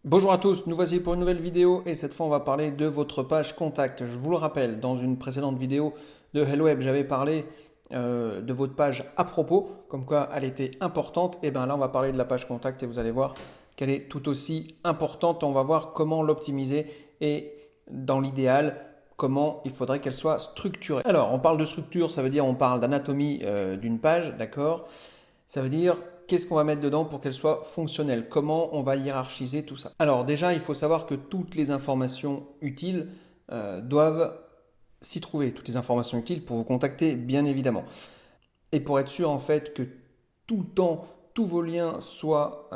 Bonjour à tous, nous voici pour une nouvelle vidéo et cette fois on va parler de votre page contact. Je vous le rappelle, dans une précédente vidéo de Hello Web, j'avais parlé de votre page à propos, comme quoi elle était importante. Et bien là on va parler de la page contact et vous allez voir qu'elle est tout aussi importante. On va voir comment l'optimiser et dans l'idéal, comment il faudrait qu'elle soit structurée. Alors on parle de structure, ça veut dire on parle d'anatomie d'une page, d'accord? Ça veut dire qu'est-ce qu'on va mettre dedans pour qu'elle soit fonctionnelle, comment on va hiérarchiser tout ça. Alors déjà, il faut savoir que toutes les informations utiles doivent s'y trouver, toutes les informations utiles pour vous contacter, bien évidemment. Et pour être sûr en fait que tout le temps, tous vos liens soient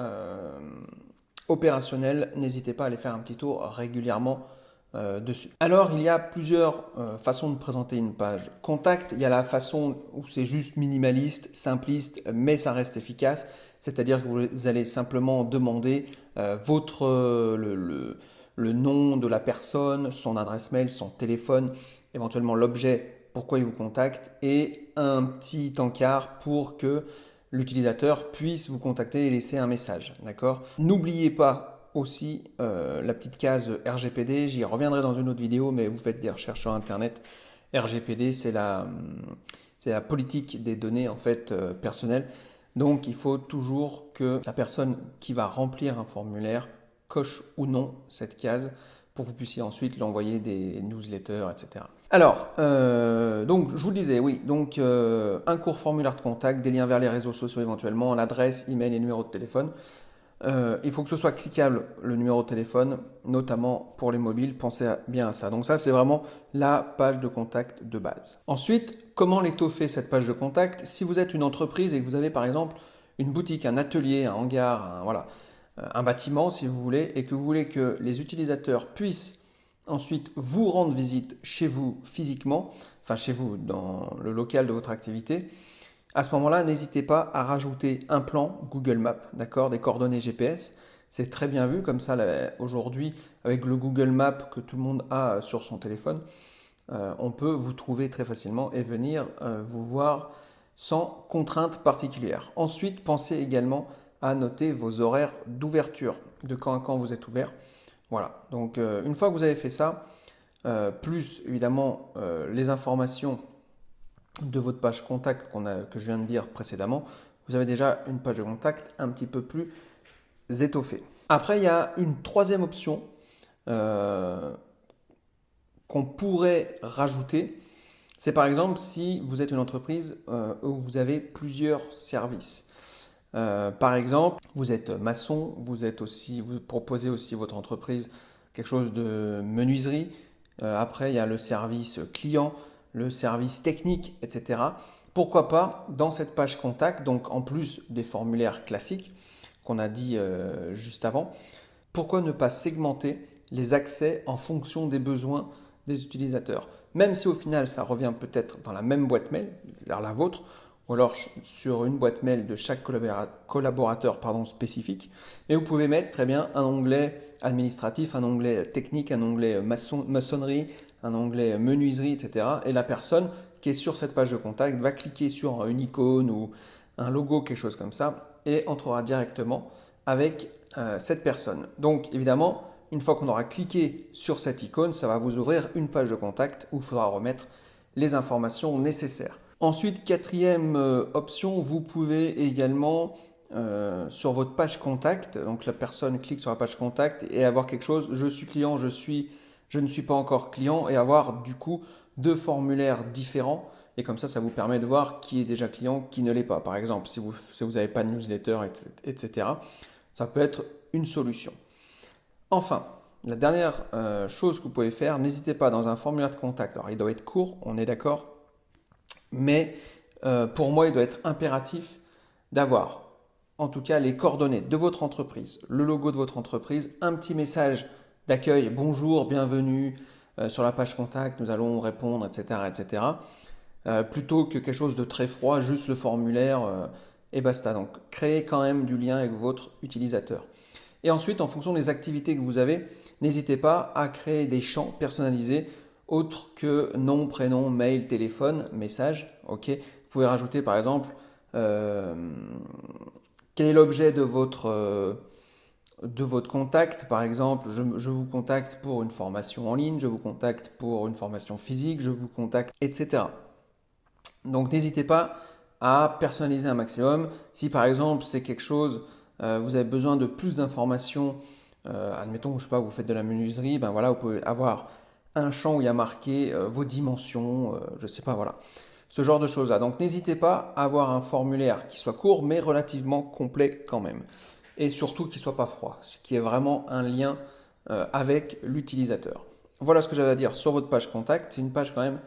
opérationnels, n'hésitez pas à aller faire un petit tour régulièrement dessus. Alors, il y a plusieurs façons de présenter une page contact. Il y a la façon où c'est juste minimaliste, simpliste, mais ça reste efficace. C'est-à-dire que vous allez simplement demander le nom de la personne, son adresse mail, son téléphone, éventuellement l'objet, pourquoi il vous contacte, et un petit encart pour que l'utilisateur puisse vous contacter et laisser un message. D'accord? N'oubliez pas aussi la petite case RGPD, j'y reviendrai dans une autre vidéo, mais vous faites des recherches sur Internet. RGPD, c'est la politique des données en fait personnelles. Donc il faut toujours que la personne qui va remplir un formulaire coche ou non cette case pour que vous puissiez ensuite lui envoyer des newsletters, etc. Alors, donc je vous le disais, oui, donc un court formulaire de contact, des liens vers les réseaux sociaux éventuellement, l'adresse, email et numéro de téléphone. Il faut que ce soit cliquable, le numéro de téléphone, notamment pour les mobiles, pensez bien à ça. Donc ça, c'est vraiment la page de contact de base. Ensuite, comment l'étoffer cette page de contact? Si vous êtes une entreprise et que vous avez par exemple une boutique, un atelier, un hangar, voilà, un bâtiment si vous voulez, et que vous voulez que les utilisateurs puissent ensuite vous rendre visite chez vous physiquement, enfin chez vous dans le local de votre activité, à ce moment-là, n'hésitez pas à rajouter un plan Google Maps, d'accord, des coordonnées GPS. C'est très bien vu, comme ça aujourd'hui, avec le Google Maps que tout le monde a sur son téléphone, on peut vous trouver très facilement et venir vous voir sans contrainte particulière. Ensuite, pensez également à noter vos horaires d'ouverture, de quand à quand vous êtes ouvert. Voilà, donc une fois que vous avez fait ça, plus évidemment les informations de votre page contact que je viens de dire précédemment, vous avez déjà une page de contact un petit peu plus étoffée. Après, il y a une troisième option qu'on pourrait rajouter. C'est par exemple si vous êtes une entreprise où vous avez plusieurs services. Par exemple, vous êtes maçon, vous proposez aussi votre entreprise quelque chose de menuiserie. Après, il y a le service client, le service technique, etc. Pourquoi pas dans cette page contact, donc en plus des formulaires classiques qu'on a dit juste avant, pourquoi ne pas segmenter les accès en fonction des besoins des utilisateurs? Même si au final ça revient peut-être dans la même boîte mail, c'est-à-dire la vôtre, ou alors sur une boîte mail de chaque collaborateur spécifique. Et vous pouvez mettre très bien un onglet administratif, un onglet technique, un onglet maçonnerie, un onglet menuiserie, etc. Et la personne qui est sur cette page de contact va cliquer sur une icône ou un logo, quelque chose comme ça, et entrera directement avec cette personne. Donc évidemment, une fois qu'on aura cliqué sur cette icône, ça va vous ouvrir une page de contact où il faudra remettre les informations nécessaires. Ensuite, quatrième option, vous pouvez également sur votre page contact, donc la personne clique sur la page contact et avoir quelque chose, je suis client, je ne suis pas encore client, et avoir du coup deux formulaires différents. Et comme ça vous permet de voir qui est déjà client, qui ne l'est pas. Par exemple, si vous n'avez pas de newsletter, etc. Ça peut être une solution. Enfin, la dernière chose que vous pouvez faire, n'hésitez pas dans un formulaire de contact. Alors, il doit être court, on est d'accord. Mais pour moi, il doit être impératif d'avoir en tout cas les coordonnées de votre entreprise, le logo de votre entreprise, un petit message d'accueil, bonjour, bienvenue sur la page contact, nous allons répondre, etc. etc. Plutôt que quelque chose de très froid, juste le formulaire et basta. Donc créez quand même du lien avec votre utilisateur. Et ensuite, en fonction des activités que vous avez, n'hésitez pas à créer des champs personnalisés autres que nom, prénom, mail, téléphone, message. Ok. Vous pouvez rajouter par exemple quel est l'objet de votre contact. Par exemple, je vous contacte pour une formation en ligne, je vous contacte pour une formation physique, je vous contacte, etc. Donc n'hésitez pas à personnaliser un maximum. Si par exemple c'est quelque chose, vous avez besoin de plus d'informations, admettons, je sais pas, vous faites de la menuiserie, ben voilà, vous pouvez avoir un champ où il y a marqué vos dimensions, je sais pas, voilà. Ce genre de choses-là. Donc n'hésitez pas à avoir un formulaire qui soit court mais relativement complet quand même. Et surtout qui soit pas froid, ce qui est vraiment un lien avec l'utilisateur. Voilà ce que j'avais à dire sur votre page contact. C'est une page quand même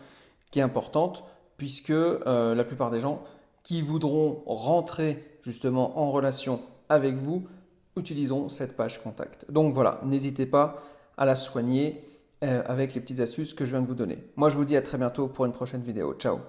qui est importante puisque la plupart des gens qui voudront rentrer justement en relation avec vous utiliseront cette page contact. Donc voilà, n'hésitez pas à la soigner avec les petites astuces que je viens de vous donner. Moi je vous dis à très bientôt pour une prochaine vidéo. Ciao!